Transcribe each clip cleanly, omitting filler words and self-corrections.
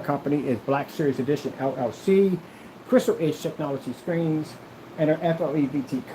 company is Black Series Edition LLC, Crystal Edge Technology Screens, and our FLE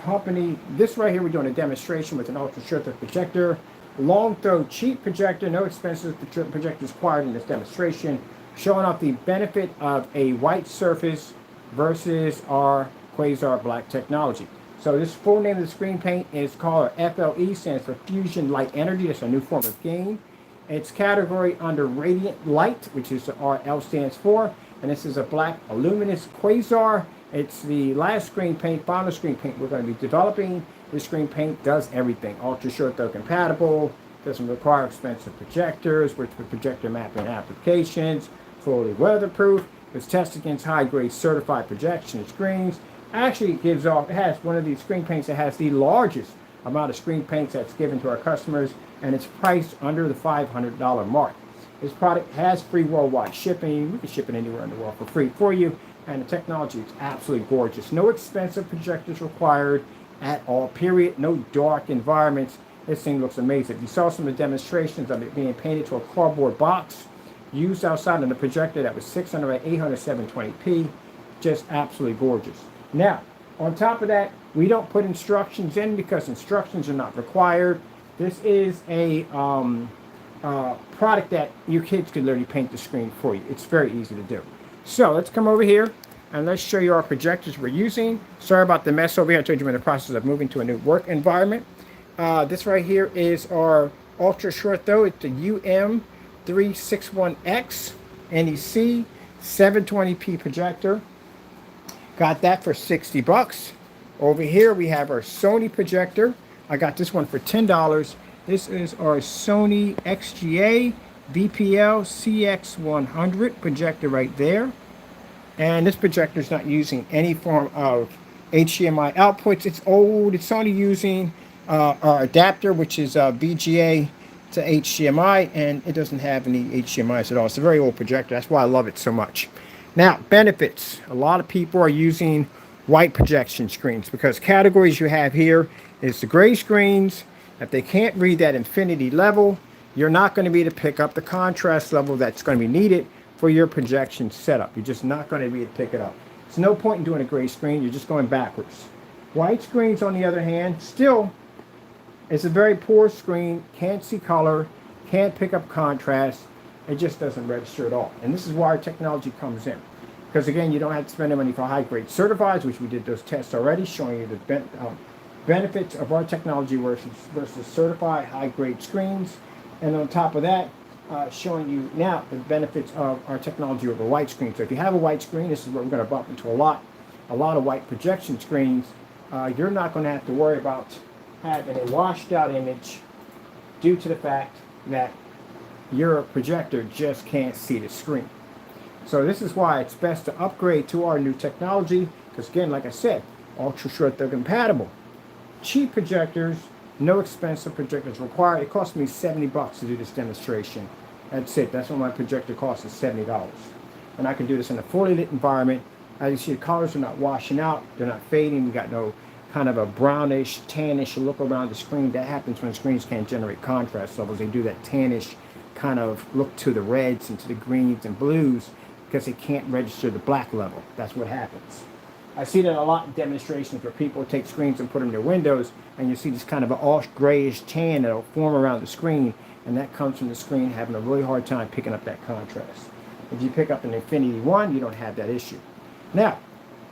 company. This right here, we're doing a demonstration with an ultra short throw projector, long throw cheap projector, no expensive projectors required in this demonstration, showing off the benefit of a white surface versus our Quasar black technology. So this full name of the screen paint is called FLE, stands for Fusion Light Energy. It's a new form of gain. It's category under Radiant Light, which is what L stands for. And this is a black luminous quasar. It's the last screen paint, final screen paint we're going to be developing. This screen paint does everything. Ultra short throw compatible, doesn't require expensive projectors, which with projector mapping applications, fully weatherproof. It's tested against high-grade certified projection screens. Actually, it has one of these screen paints that has the largest amount of screen paints that's given to our customers, and it's priced under the $500 mark. This product has free worldwide shipping. We can ship it anywhere in the world for free for you, and the technology is absolutely gorgeous. No expensive projectors required at all, period. No dark environments. This thing looks amazing. If you saw some of the demonstrations of it being painted to a cardboard box, used outside on the projector that was 600 by 800 720p, just absolutely gorgeous. Now, on top of that, we don't put instructions in because instructions are not required. This is a product that your kids could literally paint the screen for you. It's very easy to do. So let's come over here and let's show you our projectors we're using. Sorry about the mess over here. I told you we're in the process of moving to a new work environment. This right here is our ultra short throw. It's the UM361X NEC 720p projector. Got that for 60 bucks. Over here we have our Sony projector. I got this one for $10. This is our Sony XGA VPL CX100 projector right there. And this projector is not using any form of HDMI outputs. It's old. It's only using our adapter, which is VGA to HDMI, and it doesn't have any HDMIs at all. It's a very old projector. That's why I love it so much. Now, benefits. A lot of people are using white projection screens because categories you have here is the gray screens. If they can't read that infinity level, you're not going to be able to pick up the contrast level that's going to be needed for your projection setup. You're just not going to be able to pick it up. There's no point in doing a gray screen. You're just going backwards. White screens, on the other hand, still, it's a very poor screen. Can't see color, can't pick up contrast. It just doesn't register at all. And this is why our technology comes in. Because again, you don't have to spend the money for high-grade certifieds, which we did those tests already, showing you the benefits of our technology versus certified high-grade screens. And on top of that, showing you now the benefits of our technology over white screen. So if you have a white screen, this is what we're going to bump into a lot of white projection screens. You're not going to have to worry about having a washed out image due to the fact that your projector just can't see the screen. So this is why it's best to upgrade to our new technology, because again, like I said, ultra short throw compatible. Cheap projectors, no expensive projectors required. It cost me 70 bucks to do this demonstration. That's it. That's what my projector costs, is $70. And I can do this in a fully lit environment. As you see, the colors are not washing out. They're not fading. We got no kind of a brownish, tannish look around the screen. That happens when screens can't generate contrast levels. They do that tannish kind of look to the reds and to the greens and blues because they can't register the black level. That's what happens. I see that a lot in demonstrations where people take screens and put them in their windows, and you see this kind of an off grayish tan that'll form around the screen, and that comes from the screen having a really hard time picking up that contrast. If you pick up an Infinity One, you don't have that issue. Now,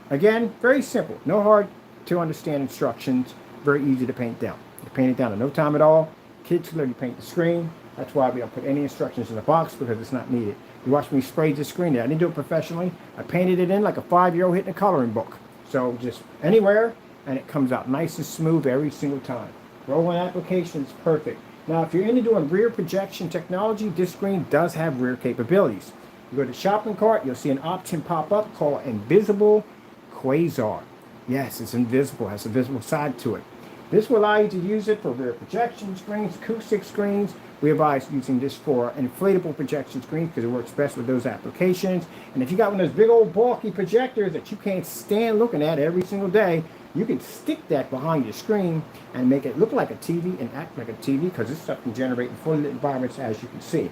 again, very simple. No hard to understand instructions. Very easy to paint down. You paint it down in no time at all. Kids can literally paint the screen. That's why we don't put any instructions in the box, because it's not needed. You watch me spray the screen there. I didn't do it professionally. I painted it in like a 5-year-old hitting a coloring book. So just anywhere, and it comes out nice and smooth every single time. Rolling application is perfect. Now, if you're into doing rear projection technology, this screen does have rear capabilities. You go to the shopping cart, you'll see an option pop up called Invisible Quasar. Yes, it's invisible, has a visible side to it. This will allow you to use it for rear projection screens, acoustic screens. We advise using this for inflatable projection screens because it works best with those applications. And if you got one of those big old bulky projectors that you can't stand looking at every single day, you can stick that behind your screen and make it look like a TV and act like a TV, because this stuff can generate in fully lit environments, as you can see.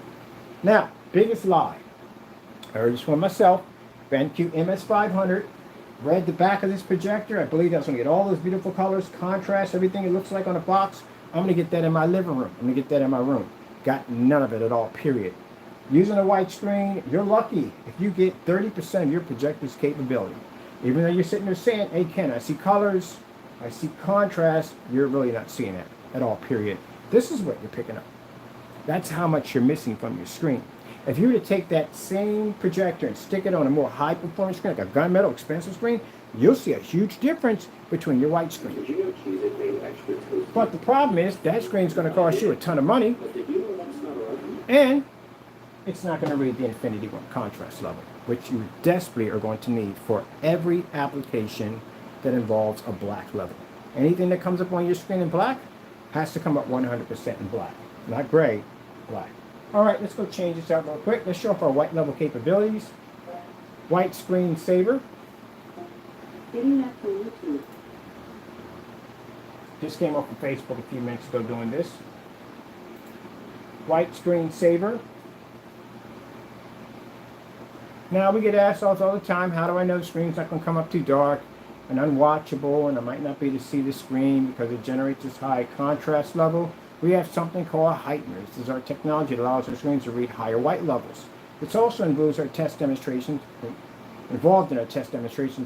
Now, biggest lie. I heard this one myself. BenQ MS500. Read the back of this projector. I believe that's going to get all those beautiful colors, contrast, everything it looks like on a box. I'm going to get that in my living room. I'm going to get that in my room. Got none of it at all, period. Using a white screen, you're lucky if you get 30% of your projector's capability. Even though you're sitting there saying, hey Ken, I see colors, I see contrast, you're really not seeing that at all, period. This is what you're picking up. That's how much you're missing from your screen. If you were to take that same projector and stick it on a more high performance screen, like a gunmetal expensive screen, you'll see a huge difference between your white screen. But the problem is that screen's going to cost you a ton of money, and it's not going to read the Infinity One contrast level, which you desperately are going to need for every application that involves a black level. Anything that comes up on your screen in black has to come up 100% in black. Not gray, black. All right, let's go change this out real quick. Let's show off our white level capabilities. White screen saver. Just came off of Facebook a few minutes ago doing this. White screen saver. Now we get asked all the time, how do I know the screen's not going to come up too dark and unwatchable, and I might not be able to see the screen because it generates this high contrast level? We have something called a heightener. This is our technology that allows our screens to read higher white levels. It's also involved in our test demonstrations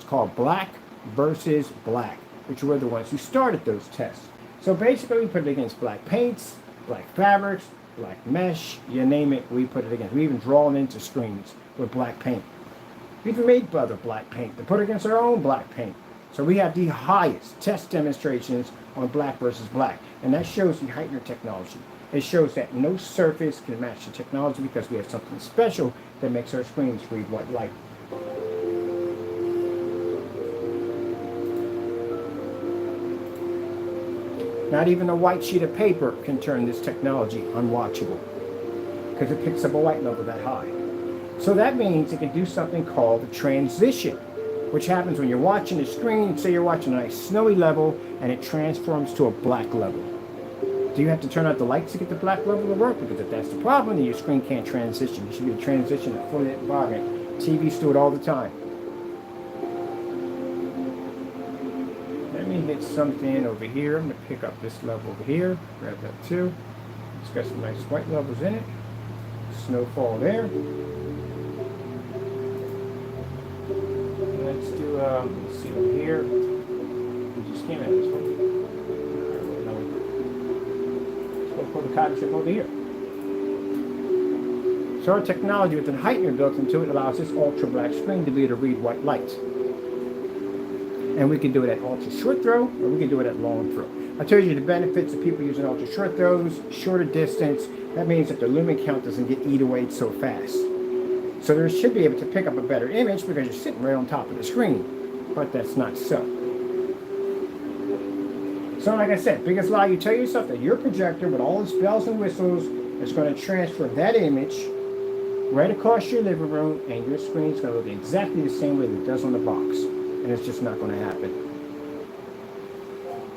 called black versus black, which were the ones who started those tests. So basically we put it against black paints, black fabrics, black mesh, you name it, we put it against. We even draw it into screens with black paint. We even made other black paint to put against our own black paint. So we have the highest test demonstrations on black versus black. And that shows the heightener technology. It shows that no surface can match the technology because we have something special that makes our screens read white light. Not even a white sheet of paper can turn this technology unwatchable because it picks up a white level that high. So that means it can do something called a transition, which happens when you're watching the screen. Say you're watching a nice snowy level and it transforms to a black level. Do you have to turn out the lights to get the black level to work? Because if that's the problem, then your screen can't transition. You should be a transition in a fully lit environment. TVs do it all the time. Let me hit something over here. I'm going to pick up this level over here. Grab that too. It's got some nice white levels in it. Snowfall there. Let's do, let's see over here. We just came at this one. Let's go put the cotton strip over here. So our technology with a heightener built into it allows this ultra black screen to be able to read white light. And we can do it at ultra short throw, or we can do it at long throw. I told you the benefits of people using ultra short throws, shorter distance. That means that the lumen count doesn't get eat away so fast. So there should be able to pick up a better image because you're sitting right on top of the screen. But that's not so. So like I said, biggest lie, you tell yourself that your projector with all its bells and whistles is going to transfer that image right across your living room, and your screen's going to look exactly the same way that it does on the box. And it's just not going to happen.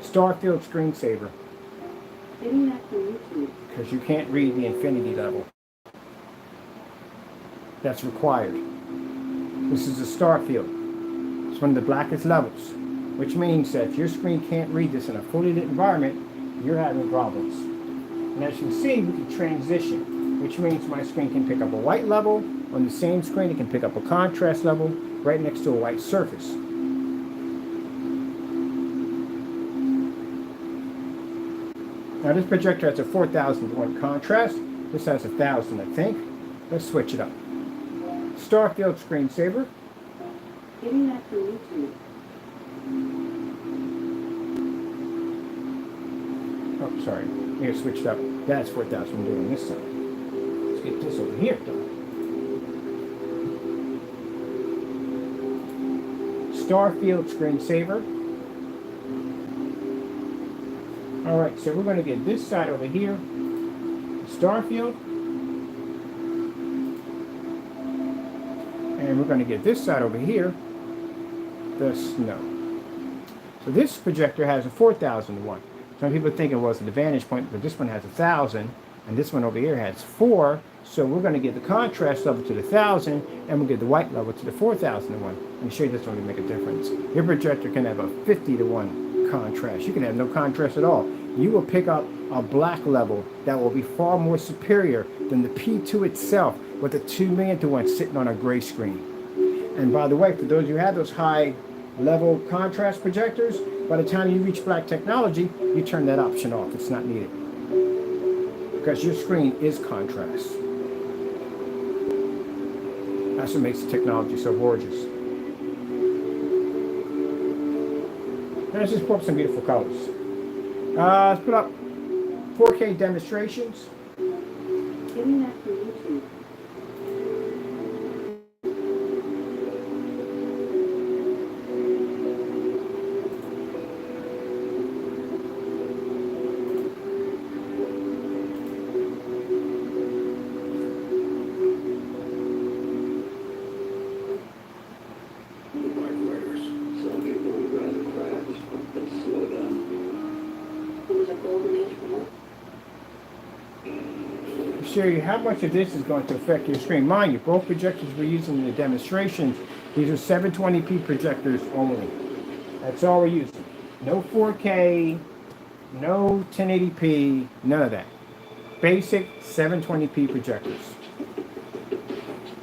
Starfield screensaver. Because you can't read the infinity level. That's required. This is a Starfield. It's one of the blackest levels, which means that if your screen can't read this in a fully lit environment, you're having problems. And as you can see, we can transition, which means my screen can pick up a white level. On the same screen, it can pick up a contrast level right next to a white surface. Now this projector has a 4,000 contrast. This has 1,000, I think. Let's switch it up. Starfield screensaver. Getting that from YouTube. Oh, sorry. Here, switched up. That's 4,000. I'm doing this side. Let's get this over here done. Starfield screensaver. All right, so we're going to get this side over here. Starfield. And we're going to get this side over here, the snow. So this projector has a 4,000 one. Some people think it was an advantage point, but this one has 1,000. and this one over here has 4. So we're going to give the contrast level to the 1000, and we'll give the white level to the 4001. Let me show you this one to make a difference. Your projector can have a 50-to-1 contrast. You can have no contrast at all. You will pick up a black level that will be far more superior than the P2 itself with a 2,000,000-to-1 sitting on a gray screen. And by the way, for those who have those high level contrast projectors, by the time you reach black technology, you turn that option off. It's not needed because your screen is contrast. That's what makes the technology so gorgeous. Now let's just put up some beautiful colors. Let's put up 4K demonstrations. Getting that for YouTube. Show you how much of this is going to affect your screen. Mind you, both projectors we're using in the demonstrations, these are 720p projectors only. That's all we're using. No 4K, no 1080p, none of that. Basic 720p projectors.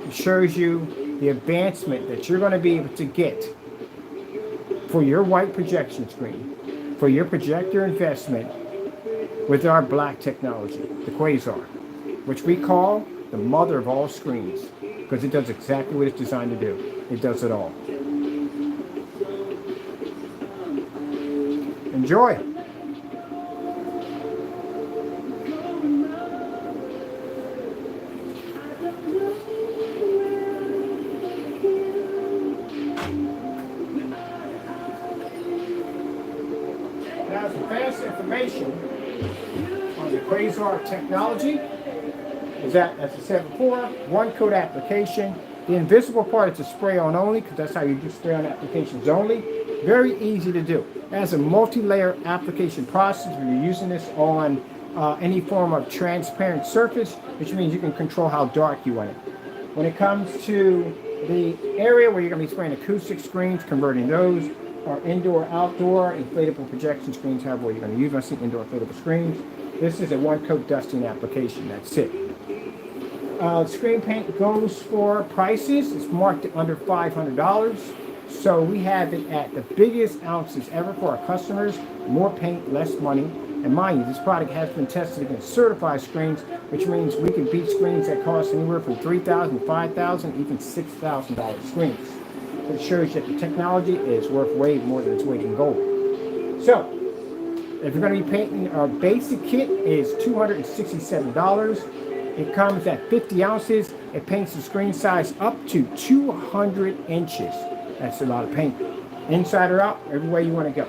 It shows you the advancement that you're going to be able to get for your white projection screen, for your projector investment with our black technology, the Quasar, which we call the mother of all screens, because it does exactly what it's designed to do. It does it all. Enjoy. Now, some fast information on the Quasar technology is that, as I said before, one coat application. The invisible part is a spray on only, because that's how you do spray on applications only. Very easy to do. It has a multi-layer application process where you're using this on any form of transparent surface, which means you can control how dark you want it. When it comes to the area where you're going to be spraying acoustic screens, converting those, or indoor, outdoor, inflatable projection screens, however you're going to use. I see indoor inflatable screens. This is a one-coat dusting application. That's it. Screen paint goes for prices. It's marked at under $500. So we have it at the biggest ounces ever for our customers. More paint, less money. And mind you, this product has been tested against certified screens, which means we can beat screens that cost anywhere from $3,000, $5,000, even $6,000 screens. So it shows that the technology is worth way more than its weight in gold. So, if you're going to be painting, our basic kit is $267. It comes at 50 ounces. It paints the screen size up to 200 inches. That's a lot of paint. Inside or out, every way you want to go.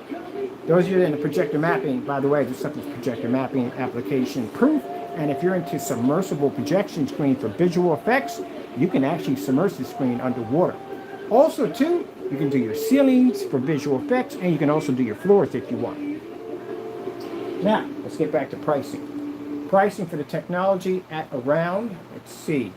Those of you in the projector mapping, by the way, there's something projector mapping application proof. And if you're into submersible projection screen for visual effects, you can actually submerge the screen underwater. Also, too, you can do your ceilings for visual effects, and you can also do your floors if you want. Now, let's get back to pricing. Pricing for the technology at around, let's see,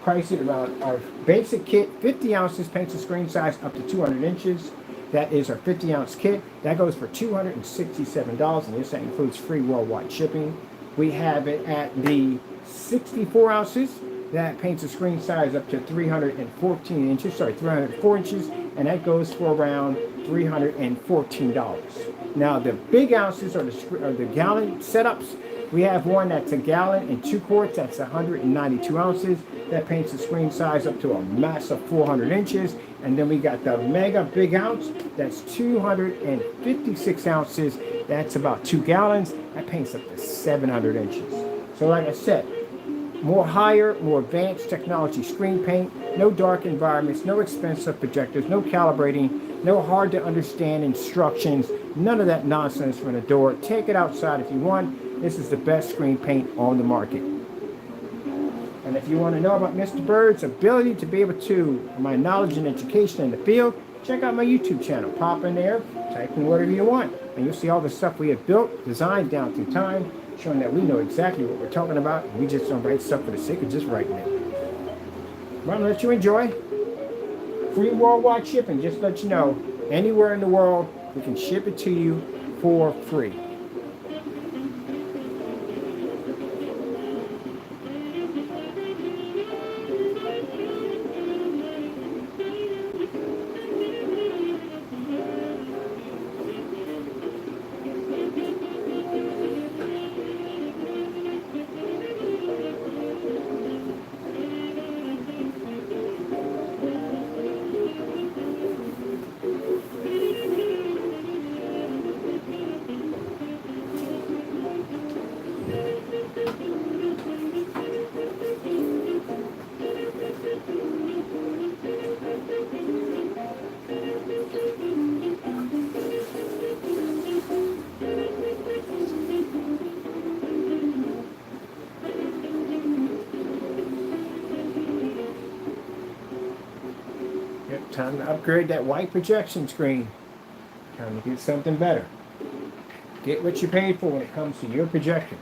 pricing around our basic kit, 50 ounces, paints the screen size up to 200 inches. That is our 50-ounce kit. That goes for $267, and this that includes free worldwide shipping. We have it at the 64 ounces. That paints the screen size up to 314 inches, 304 inches, and that goes for around $314. Now, the big ounces are the gallon setups. We have one that's a gallon and 2 quarts. That's 192 ounces. That paints the screen size up to a massive 400 inches. And then we got the mega big ounce. That's 256 ounces. That's about 2 gallons. That paints up to 700 inches. So like I said, more higher, more advanced technology screen paint, no dark environments, no expensive projectors, no calibrating, no hard to understand instructions, none of that nonsense from the door. Take it outside if you want. This is the best screen paint on the market. And if you want to know about Mr. Bird's ability to be able to, my knowledge and education in the field, check out my YouTube channel. Pop in there, type in whatever you want, and you'll see all the stuff we have built, designed down through time. showing that we know exactly what we're talking about. We just don't write stuff for the sake of just writing it. Well, let you enjoy. Free worldwide shipping, just let you know. Anywhere in the world, we can ship it to you for free. Yep, time to upgrade that white projection screen. Time to get something better. Get what you paid for when it comes to your projector.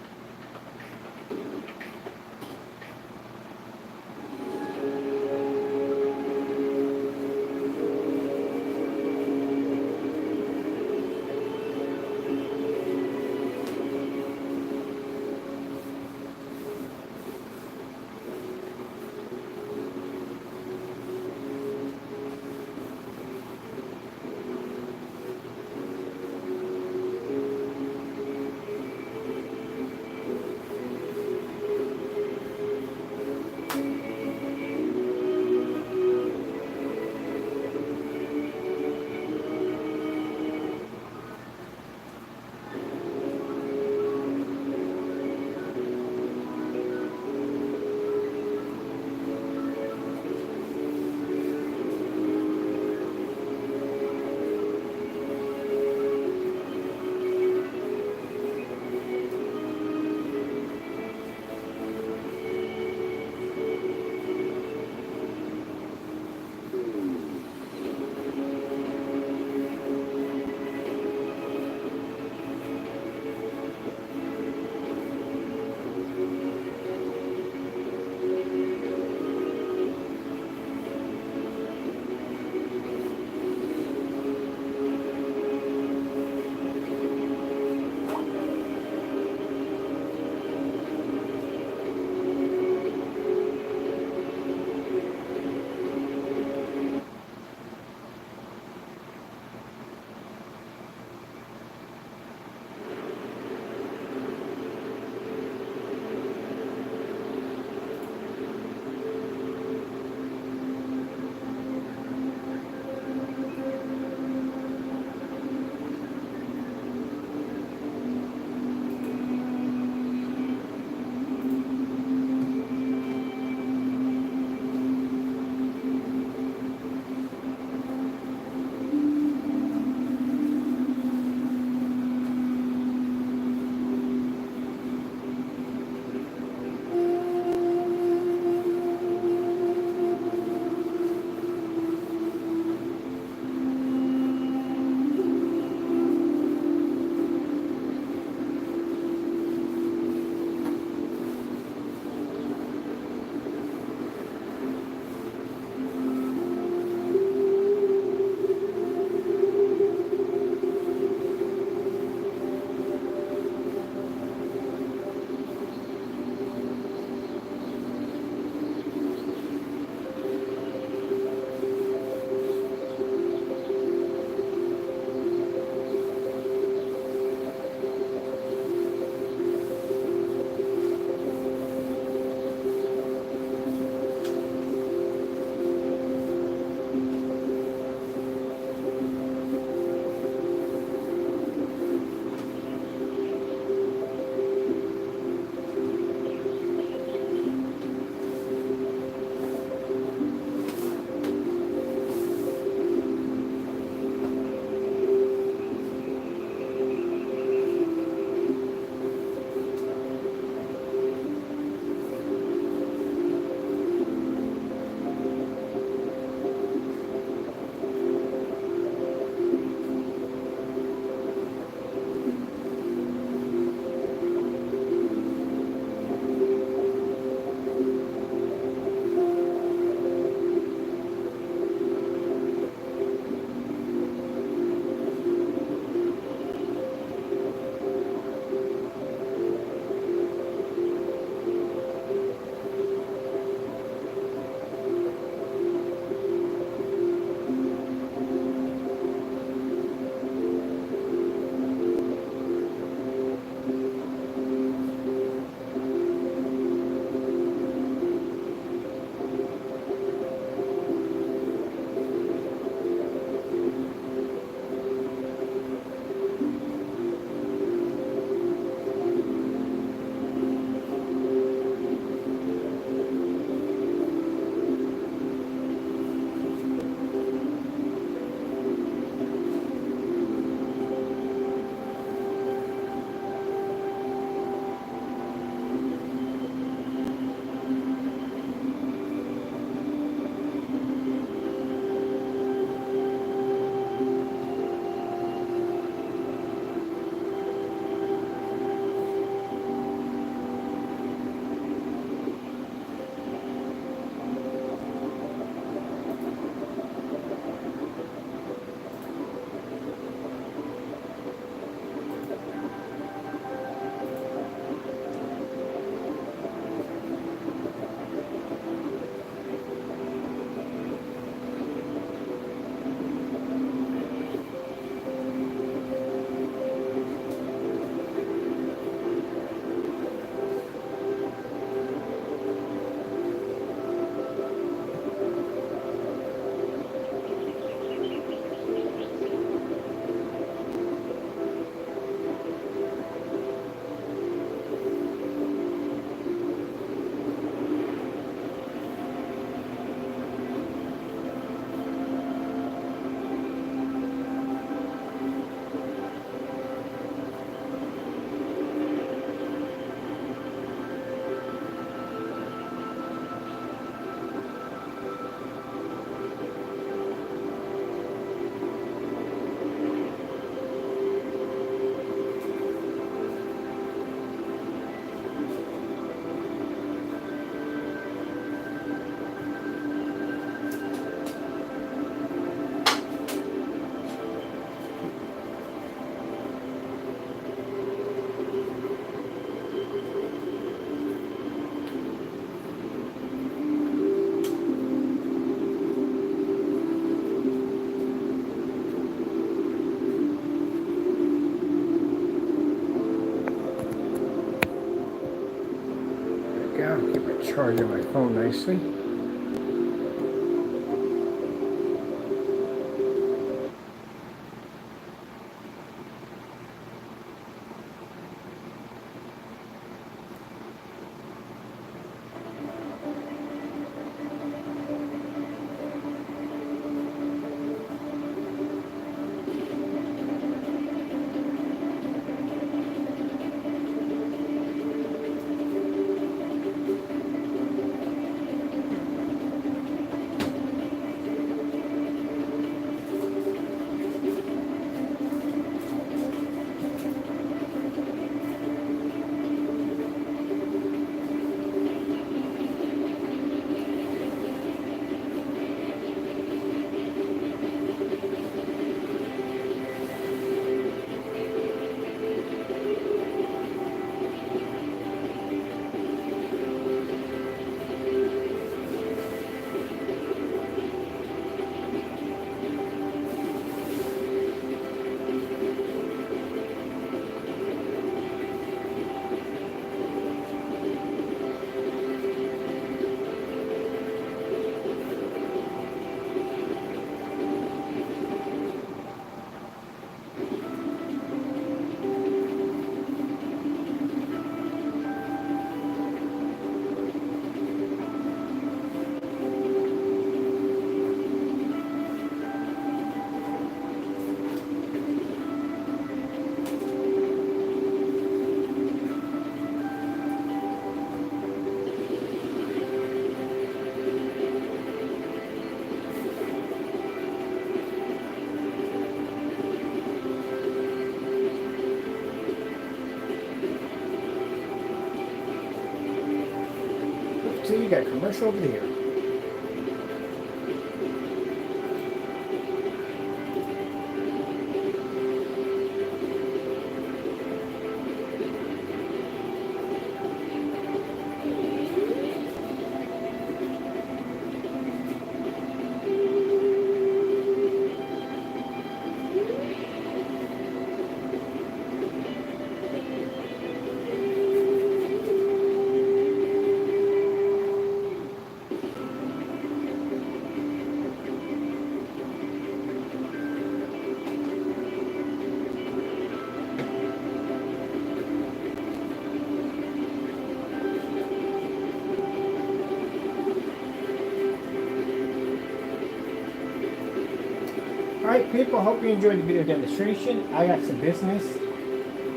Get my charge on my phone nicely. See, you got a commercial over here. Alright people, hope you enjoyed the video demonstration. I got some business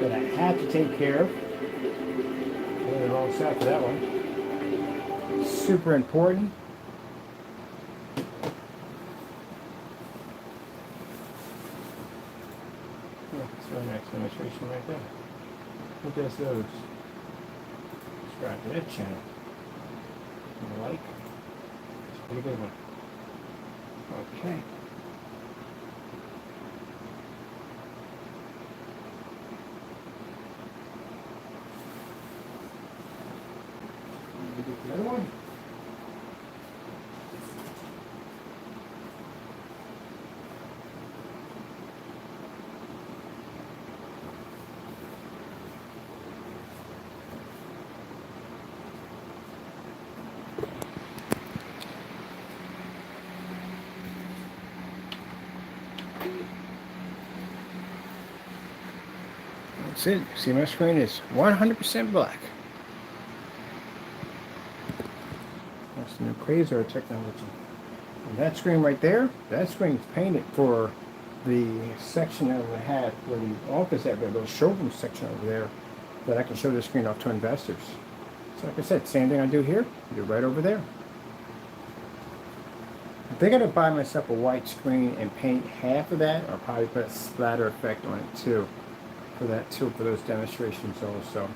that I had to take care of. On the wrong side for that one. Super important. Yeah, it's a very nice demonstration right there. Who does those? Subscribe to that channel. And like. It's a pretty good one. Okay. Another one. That's it. See, my screen is 100% black. That's the new Quasar technology. And that screen right there, that screen's painted for the section that I had where the office at, the little showroom section over there, that I can show the screen off to investors. So like I said, same thing I do here, do right over there. If they're gonna buy myself a white screen and paint half of that, I'll probably put a splatter effect on it too. For that too, for those demonstrations also.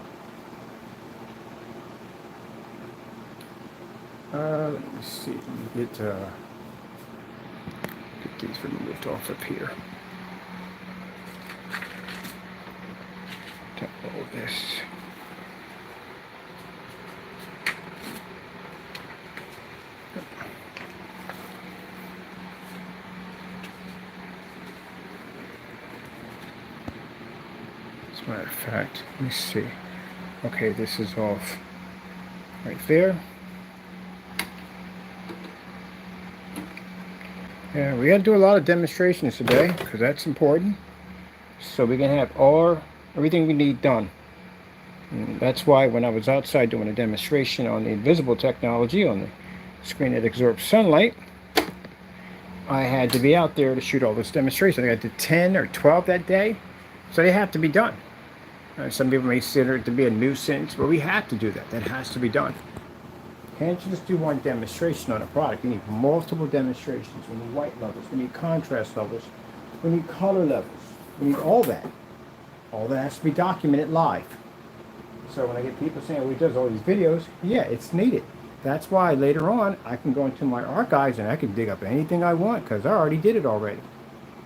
Let me see, get these removed off up here. Tap all of this. As a matter of fact, let me see. Okay, this is off. right there. Yeah, we got to do a lot of demonstrations today because that's important. So we can have everything we need done. And that's why when I was outside doing a demonstration on the invisible technology on the screen that absorbs sunlight, I had to be out there to shoot all those demonstrations. I did 10 or 12 that day, so they have to be done. Some people may consider it to be a nuisance, but we have to do that. That has to be done. Can't just do one demonstration on a product. We need multiple demonstrations. We need white levels. We need contrast levels. We need color levels. We need all that. All that has to be documented live. So when I get people saying, well, he does all these videos, yeah, it's needed. That's why later on I can go into my archives and I can dig up anything I want because I already did it already.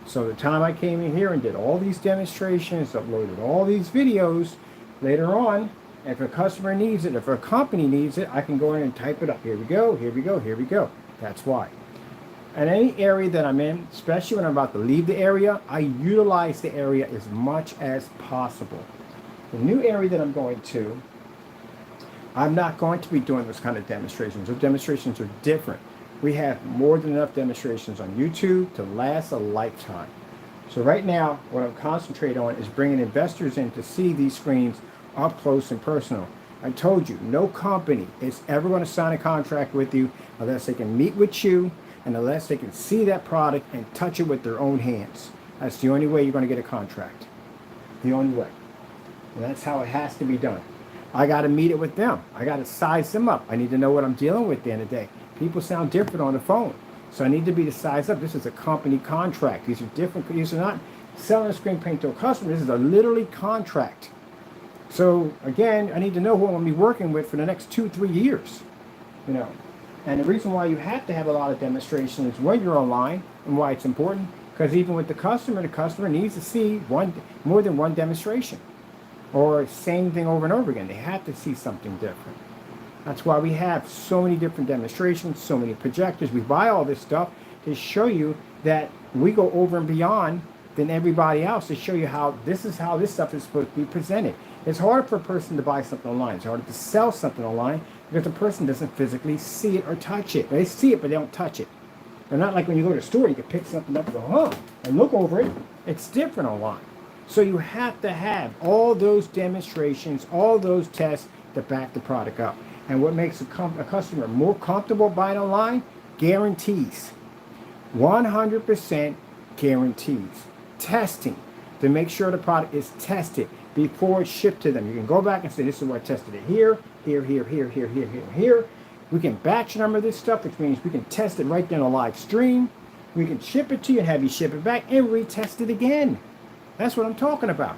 So the time I came in here and did all these demonstrations, uploaded all these videos, later on, if a customer needs it, if a company needs it, I can go in and type it up. Here we go, here we go, here we go. That's why. And any area that I'm in, especially when I'm about to leave the area, I utilize the area as much as possible. The new area that I'm going to, I'm not going to be doing those kind of demonstrations. Those demonstrations are different. We have more than enough demonstrations on YouTube to last a lifetime. So right now, what I'm concentrating on is bringing investors in to see these screens up close and personal. I told you, no company is ever going to sign a contract with you unless they can meet with you and unless they can see that product and touch it with their own hands. That's the only way you're going to get a contract. The only way. And that's how it has to be done. I got to meet it with them. I got to size them up. I need to know what I'm dealing with at the end of the day. People sound different on the phone. So I need to be to size up. This is a company contract. These are different. These are not selling a screen paint to a customer. This is a literally contract. So again, I need to know who I'm going to be working with for the next 2-3 years. You know, and the reason why you have to have a lot of demonstrations when you're online and why it's important, because even with the customer needs to see more than one demonstration or same thing over and over again. They have to see something different. That's why we have so many different demonstrations, so many projectors. We buy all this stuff to show you that we go over and beyond than everybody else to show you how this stuff is supposed to be presented. It's hard for a person to buy something online. It's harder to sell something online because the person doesn't physically see it or touch it. They see it, but they don't touch it. They're not like when you go to a store, you can pick something up and go, and look over it. It's different online. So you have to have all those demonstrations, all those tests to back the product up. And what makes a customer more comfortable buying online? Guarantees. 100% guarantees. Testing to make sure the product is tested before it's shipped to them. You can go back and say, this is where I tested it here, here, here, here, here, here, here, here. We can batch number this stuff, which means we can test it right there on a live stream. We can ship it to you and have you ship it back and retest it again. That's what I'm talking about.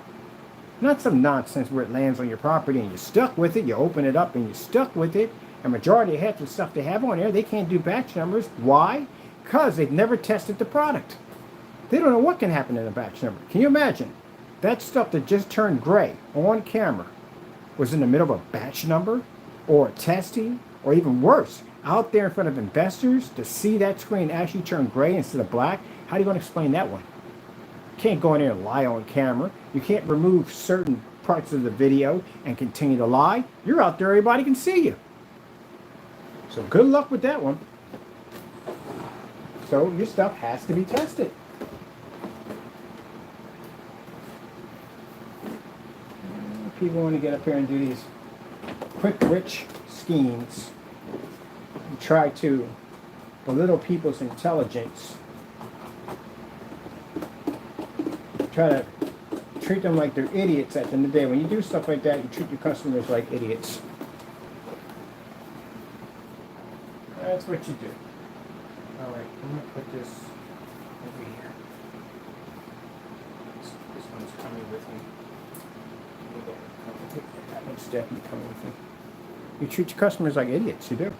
Not some nonsense where it lands on your property and you're stuck with it. You open it up and you're stuck with it. And majority of half the stuff they have on there, they can't do batch numbers. Why? Because they've never tested the product. They don't know what can happen in a batch number. Can you imagine? That stuff that just turned gray on camera was in the middle of a batch number or testing or even worse, out there in front of investors to see that screen actually turn gray instead of black. How are you going to explain that one? You can't go in there and lie on camera. You can't remove certain parts of the video and continue to lie. You're out there, everybody can see you. So good luck with that one. So your stuff has to be tested. People want to get up here and do these quick, rich schemes and try to belittle people's intelligence. Try to treat them like they're idiots at the end of the day. When you do stuff like that, you treat your customers like idiots. That's what you do. All right, I'm going to put this over here. This one's coming with me. That one's definitely coming with me. You treat your customers like idiots, you do.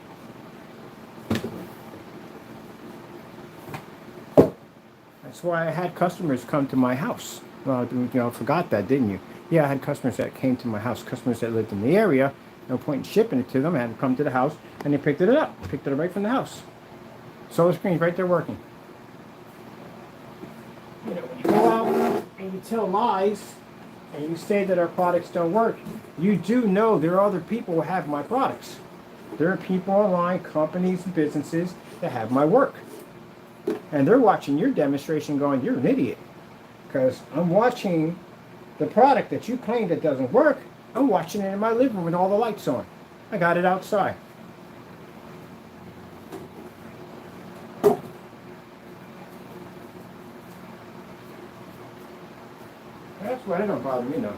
That's why I had customers come to my house. Well, forgot that, didn't you? Yeah, I had customers that came to my house, customers that lived in the area. No point in shipping it to them. I had them come to the house, and they picked it up. Picked it up right from the house. Solar screen's right there working. You know, when you go out and you tell lies, and you say that our products don't work, you do know there are other people who have my products. There are people online, companies and businesses that have my work. And they're watching your demonstration going, you're an idiot. Because I'm watching the product that you claim that doesn't work. I'm watching it in my living room with all the lights on. I got it outside. That's why it don't bother me none.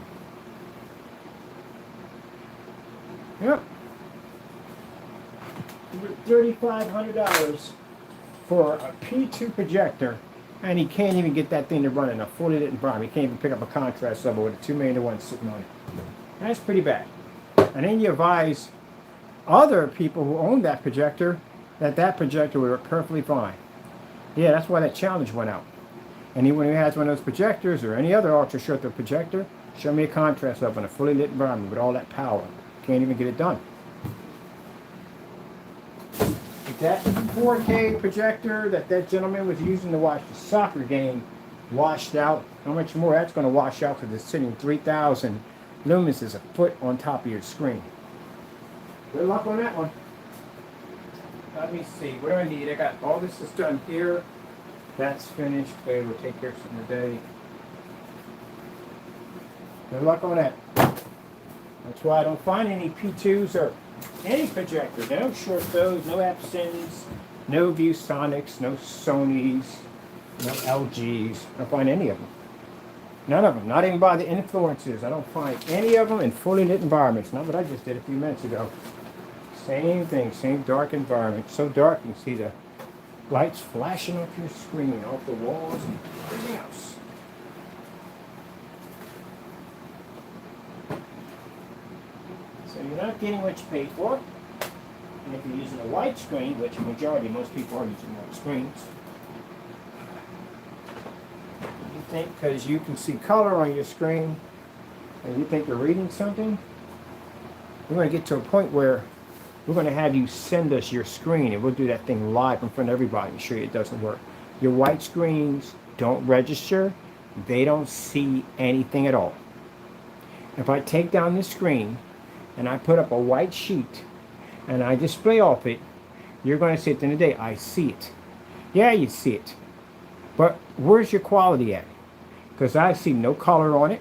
Yep. $3,500 for a P2 projector, and he can't even get that thing to run in a fully lit environment. He can't even pick up a contrast level with a 2 million to 1 sitting on it. That's pretty bad. And then you advise other people who own that projector that that projector will work perfectly fine. Yeah, that's why that challenge went out. Anyone who has one of those projectors or any other ultra short projector, show me a contrast level in a fully lit environment with all that power. Can't even get it done. If that 4K projector that gentleman was using to watch the soccer game washed out, how much more that's going to wash out because it's sitting 3,000 lumens is a foot on top of your screen. Good luck on that one. Let me see. What do I need? I got all this is done here. That's finished. Okay, we'll take care of some today. Good luck on that. That's why I don't find any P2s or any projector. No short those, no Epsons, no ViewSonics, no Sonys, no LGs. I don't find any of them. None of them. Not even by the influences. I don't find any of them in fully lit environments. Not what I just did a few minutes ago. Same thing, same dark environment. So dark you can see the lights flashing off your screen, off the walls and everything else. So you're not getting what you paid for. And if you're using a white screen, which the majority, most people are using white screens, you think because you can see color on your screen and you think you're reading something, we're going to get to a point where we're going to have you send us your screen and we'll do that thing live in front of everybody and show you it doesn't work. Your white screens don't register. They don't see anything at all. If I take down the screen and I put up a white sheet and I display off it, you're going to say at the end of the day, I see it. Yeah, you see it. But where's your quality at? Because I see no color on it.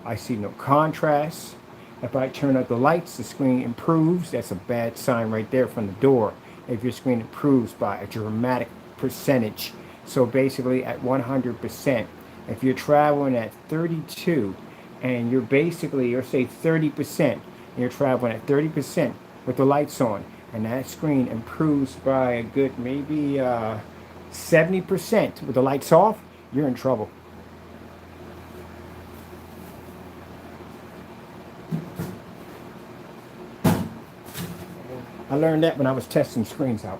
I see no contrast. If I turn up the lights, the screen improves. That's a bad sign right there from the door. If your screen improves by a dramatic percentage. So basically at 100%. If you're traveling at 32 and you're basically, or say 30%, and you're traveling at 30% with the lights on, and that screen improves by a good maybe 70% with the lights off, you're in trouble. I learned that when I was testing screens out.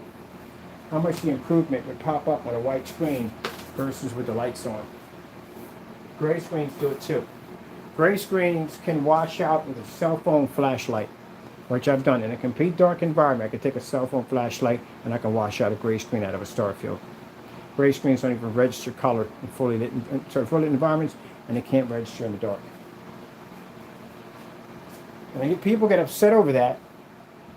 How much the improvement would pop up on a white screen versus with the lights on. Gray screens do it too. Gray screens can wash out with a cell phone flashlight, which I've done in a complete dark environment. I can take a cell phone flashlight and I can wash out a gray screen out of a star field. Gray screens don't even register color in fully lit environments, and they can't register in the dark. And people get upset over that.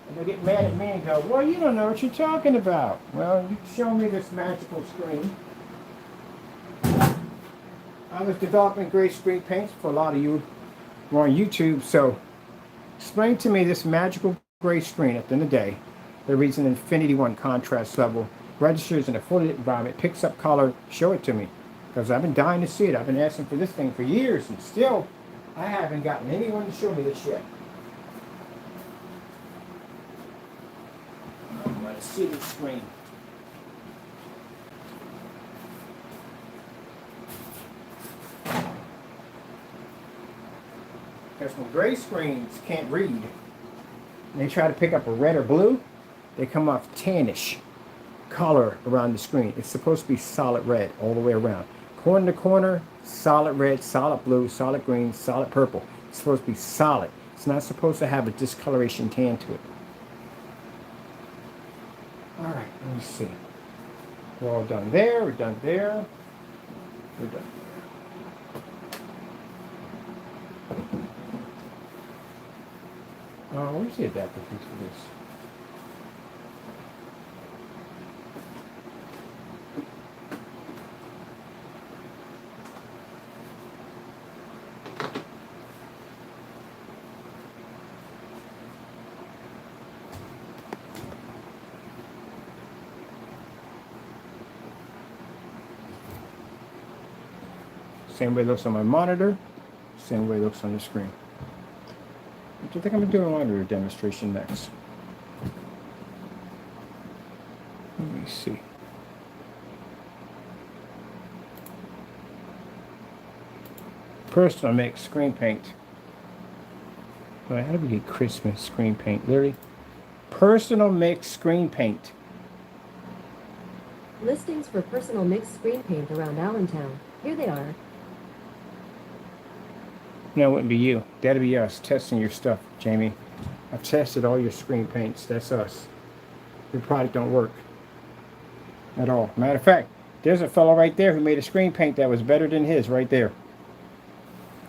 And they get mad at me and go, well, you don't know what you're talking about. Well, you show me this magical screen. I was developing gray screen paints for a lot of you who are on YouTube, so explain to me this magical gray screen at the end of the day. There reads an infinity 1 contrast level, registers in a fully lit environment, picks up color, show it to me. Because I've been dying to see it. I've been asking for this thing for years, and still I haven't gotten anyone to show me this yet. Let's see the screen. Because when gray screens can't read, and they try to pick up a red or blue, they come off tannish color around the screen. It's supposed to be solid red all the way around. Corner to corner, solid red, solid blue, solid green, solid purple. It's supposed to be solid. It's not supposed to have a discoloration tan to it. All right, let me see. We're all done there, we're done there, we're done there. Where's the adapter piece for this? Same way it looks on my monitor. Same way it looks on the screen. What do you think I'm going to do a monitor demonstration next? Let me see. Personal mix screen paint. Well, how do we get Christmas screen paint? Literally, personal mix screen paint. Listings for personal mixed screen paint around Allentown. Here they are. No, it wouldn't be you. That'd be us testing your stuff, Jamie. I've tested all your screen paints. That's us. Your product don't work at all. Matter of fact, there's a fellow right there who made a screen paint that was better than his right there.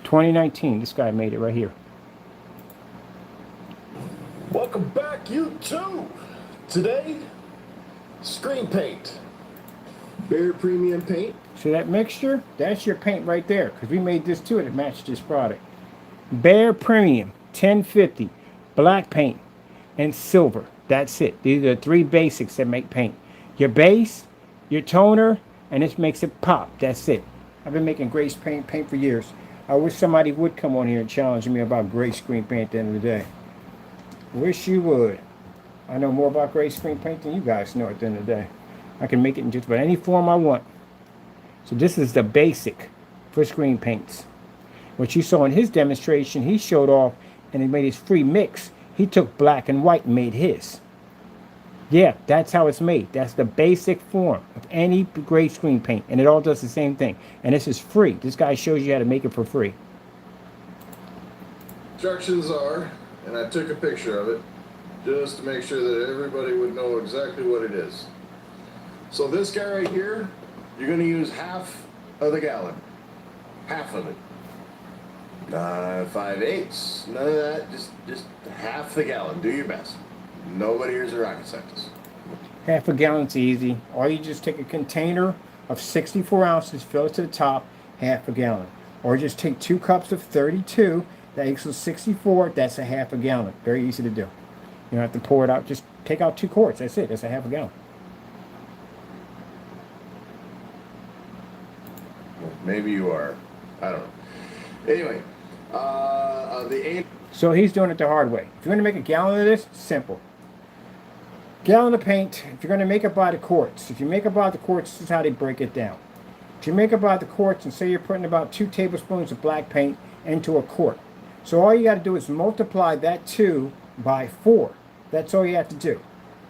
2019. This guy made it right here. Welcome back, YouTube. Today, screen paint. Bare premium paint. See that mixture? That's your paint right there. Because we made this too and it matched this product. Bare Premium 1050. Black paint and silver. That's it. These are the three basics that make paint. Your base, your toner, and this makes it pop. That's it. I've been making gray paint for years. I wish somebody would come on here and challenge me about gray screen paint at the end of the day. Wish you would. I know more about gray screen paint than you guys know at the end of the day. I can make it in just about any form I want. So this is the basic for screen paints. What you saw in his demonstration, he showed off and he made his free mix. He took black and white and made his. Yeah, that's how it's made. That's the basic form of any gray screen paint. And it all does the same thing. And this is free. This guy shows you how to make it for free. Instructions are, and I took a picture of it, just to make sure that everybody would know exactly what it is. So this guy right here, you're going to use half of the gallon. Half of it. 5/8. None of that. Just half the gallon. Do your best. Nobody here's a rocket scientist. Half a gallon's easy. Or you just take a container of 64 ounces, fill it to the top, half a gallon. Or just take 2 cups of 32, that equals 64, that's a half a gallon. Very easy to do. You don't have to pour it out, just take out 2 quarts, that's it, that's a half a gallon. Maybe you are. I don't know. Anyway, So he's doing it the hard way. If you're going to make a gallon of this, simple. Gallon of paint, if you're going to make it by the quarts. If you make it by the quarts, this is how they break it down. If you make it by the quarts and say you're putting about 2 tablespoons of black paint into a quart. So all you got to do is multiply that 2 by 4. That's all you have to do.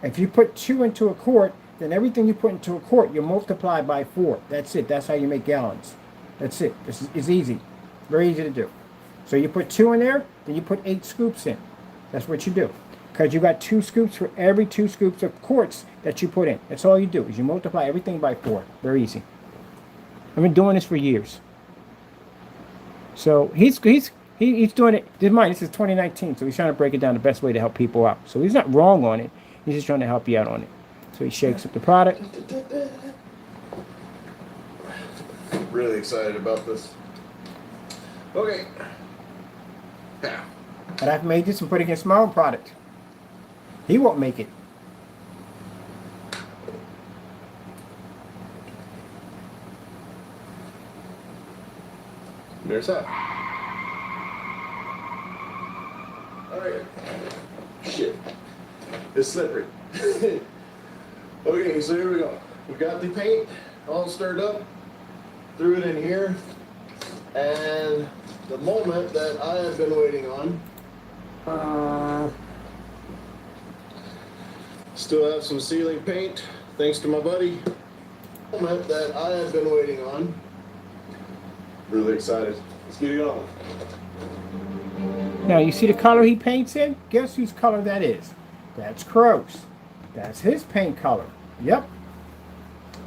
If you put 2 into a quart, then everything you put into a quart, you multiply by 4. That's it. That's how you make gallons. That's it. It's easy. Very easy to do. So you put 2 in there, then you put 8 scoops in. That's what you do. Because you got 2 scoops for every 2 scoops of quarts that you put in. That's all you do, is you multiply everything by 4. Very easy. I've been doing this for years. So he's doing it. This is 2019, so he's trying to break it down the best way to help people out. So he's not wrong on it. He's just trying to help you out on it. So he shakes up the product. really excited about this. Okay. Now. But I've made this and put it against my own product. He won't make it. There's that. Alright. Shit. It's slippery. Okay, so here we go. We got the paint all stirred up. Threw it in here. And the moment that I have been waiting on. Still have some ceiling paint, thanks to my buddy. The moment that I have been waiting on. Really excited. Let's get it on. Now, you see the color he paints in? Guess whose color that is? That's Crow's. That's his paint color. Yep.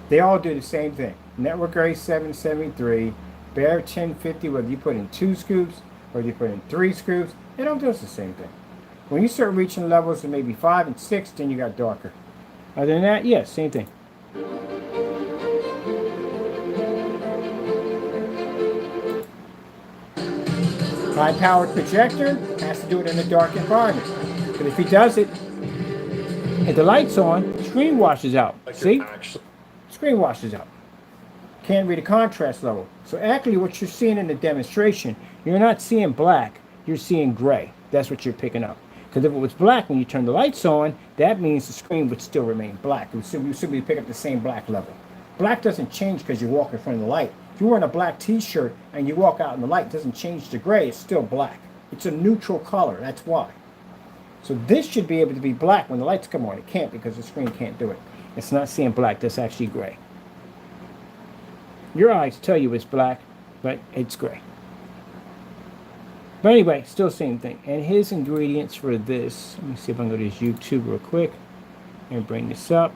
They all do the same thing. Network Gray 773, Bear 1050, whether you put in 2 scoops or you put in 3 scoops, it all does the same thing. When you start reaching levels of maybe 5 and 6, then you got darker. Other than that, yes, same thing. High-powered projector has to do it in a dark environment. But if he does it, if the light's on, the screen washes out. See? Screen washes out. Can't read a contrast level. So actually what you're seeing in the demonstration, you're not seeing black, you're seeing gray. That's what you're picking up. Because if it was black when you turn the lights on, that means the screen would still remain black. It would simply pick up the same black level. Black doesn't change because you walk in front of the light. If you're wearing a black t-shirt and you walk out in the light, it doesn't change to gray, it's still black. It's a neutral color, that's why. So this should be able to be black when the lights come on. It can't because the screen can't do it. It's not seeing black, that's actually gray. Your eyes tell you it's black, but it's gray. But anyway, still same thing. And his ingredients for this, let me see if I can go to his YouTube real quick and bring this up.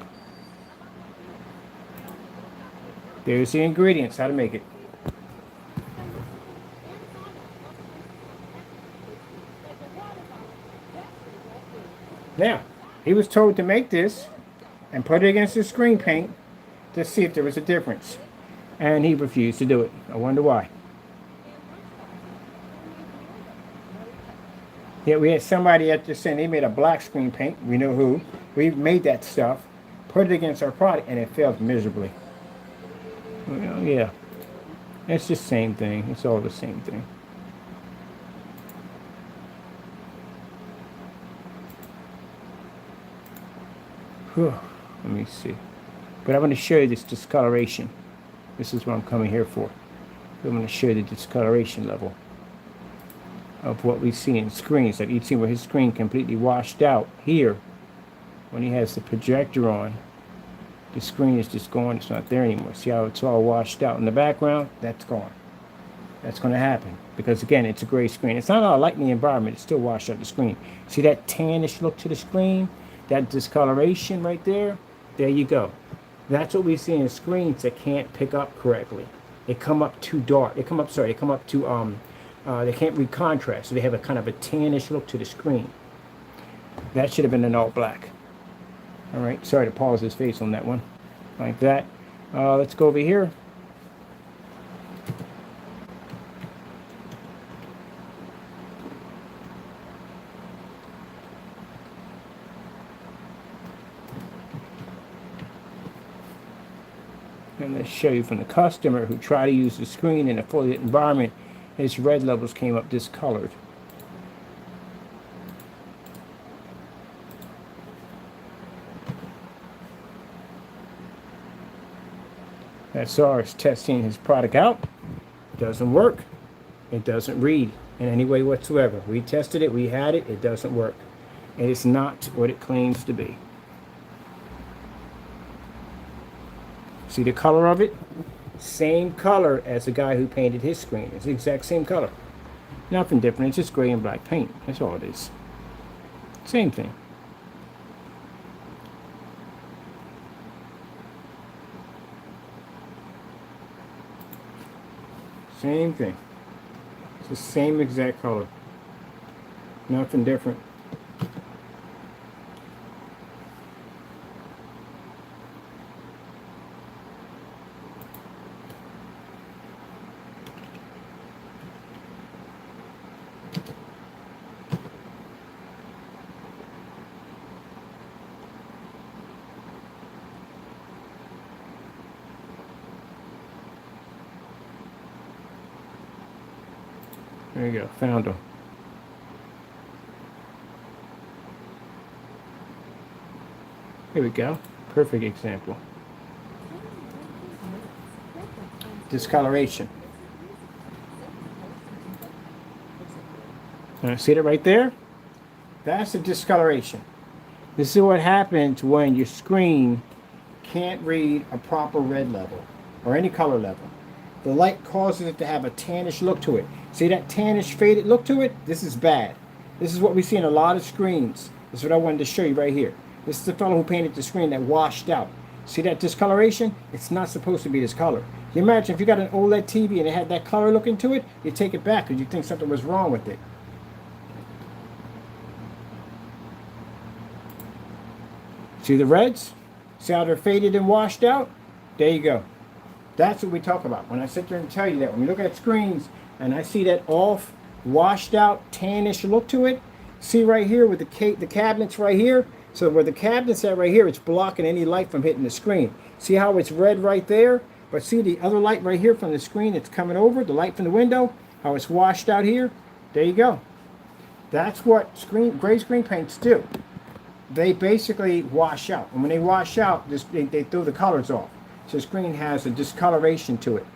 There's the ingredients, how to make it. Now, he was told to make this and put it against the screen paint to see if there was a difference. And he refused to do it. I wonder why. Yeah, we had somebody at the saying they made a black screen paint. We know who. We made that stuff, put it against our product, and it failed miserably. Well, yeah. It's the same thing. It's all the same thing. Whew. Let me see. But I'm going to show you this discoloration. This is what I'm coming here for. I'm going to show you the discoloration level of what we see in screens. Like you see where his screen completely washed out here. When he has the projector on, the screen is just gone. It's not there anymore. See how it's all washed out in the background? That's gone. That's going to happen. Because again, it's a gray screen. It's not all light in the environment. It's still washed out the screen. See that tannish look to the screen? That discoloration right there? There you go. That's what we see in screens that can't pick up correctly. They come up too dark. They come up too, they can't read contrast. So they have a kind of a tannish look to the screen. That should have been an all black. All right, sorry to pause his face on that one. Like that. Let's go over here. And let's show you from the customer who tried to use the screen in a fully lit environment, his red levels came up discolored. That's ours testing his product out. It doesn't work. It doesn't read in any way whatsoever. We tested it, we had it, it doesn't work. It is not what it claims to be. See the color of it? Same color as the guy who painted his screen. It's the exact same color. Nothing different. It's just gray and black paint. That's all it is. Same thing. Same thing. It's the same exact color. Nothing different. There you go, found them. Here we go, perfect example. Discoloration. See that right there? That's the discoloration. This is what happens when your screen can't read a proper red level or any color level. The light causes it to have a tannish look to it. See that tannish faded look to it? This is bad. This is what we see in a lot of screens. This is what I wanted to show you right here. This is the fellow who painted the screen that washed out. See that discoloration? It's not supposed to be this color. You imagine if you got an OLED TV and it had that color look into it, you take it back because you think something was wrong with it. See the reds? See how they're faded and washed out? There you go. That's what we talk about. When I sit there and tell you that, when you look at screens and I see that off, washed out, tannish look to it, see right here with the cabinets right here? So where the cabinet's at right here, it's blocking any light from hitting the screen. See how it's red right there? But see the other light right here from the screen that's coming over, the light from the window, how it's washed out here? There you go. That's what gray screen paints do. They basically wash out. And when they wash out, they throw the colors off. So the screen has a discoloration to it.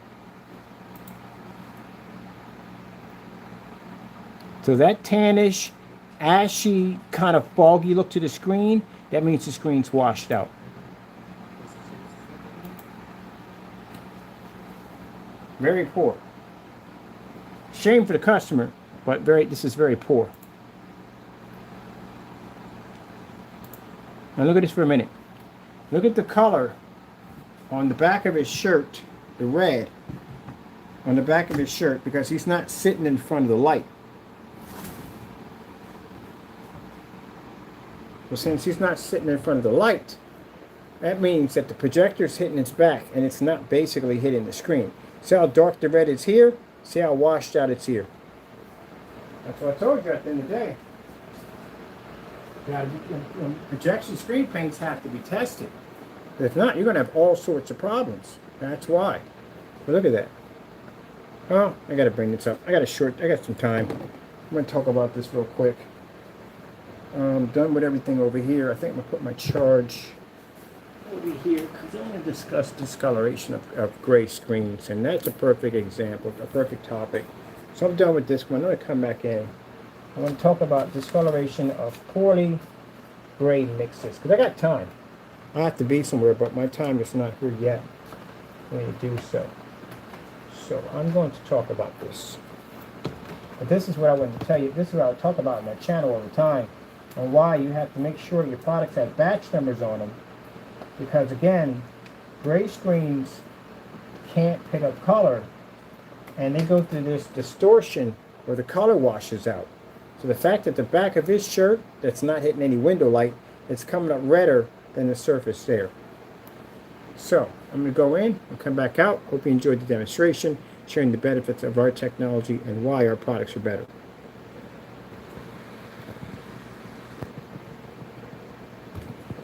So that tannish, ashy, kind of foggy look to the screen, that means the screen's washed out. Very poor. Shame for the customer, but this is very poor. Now look at this for a minute. Look at the color on the back of his shirt, the red on the back of his shirt, because he's not sitting in front of the light. So since he's not sitting in front of the light, that means that the projector's hitting its back and it's not basically hitting the screen. See how dark the red is here? See how washed out it's here? That's what I told you at the end of the day. Projection screen paints have to be tested. If not, you're going to have all sorts of problems. That's why. But look at that. Oh, I got to bring this up. I got some time. I'm going to talk about this real quick. I'm done with everything over here. I think I'm going to put my charge over here because I'm going to discuss discoloration of gray screens. And that's a perfect example, a perfect topic. So I'm done with this one. I'm going to come back in. I want to talk about discoloration of poorly gray mixes. Because I got time. I have to be somewhere, but my time is not here yet when you do so. So I'm going to talk about this. But this is what I want to tell you. This is what I talk about on my channel all the time. And why you have to make sure your products have batch numbers on them. Because again, gray screens can't pick up color. And they go through this distortion where the color washes out. So the fact that the back of his shirt, that's not hitting any window light, it's coming up redder than the surface there. So I'm going to go in and come back out. Hope you enjoyed the demonstration, sharing the benefits of our technology and why our products are better.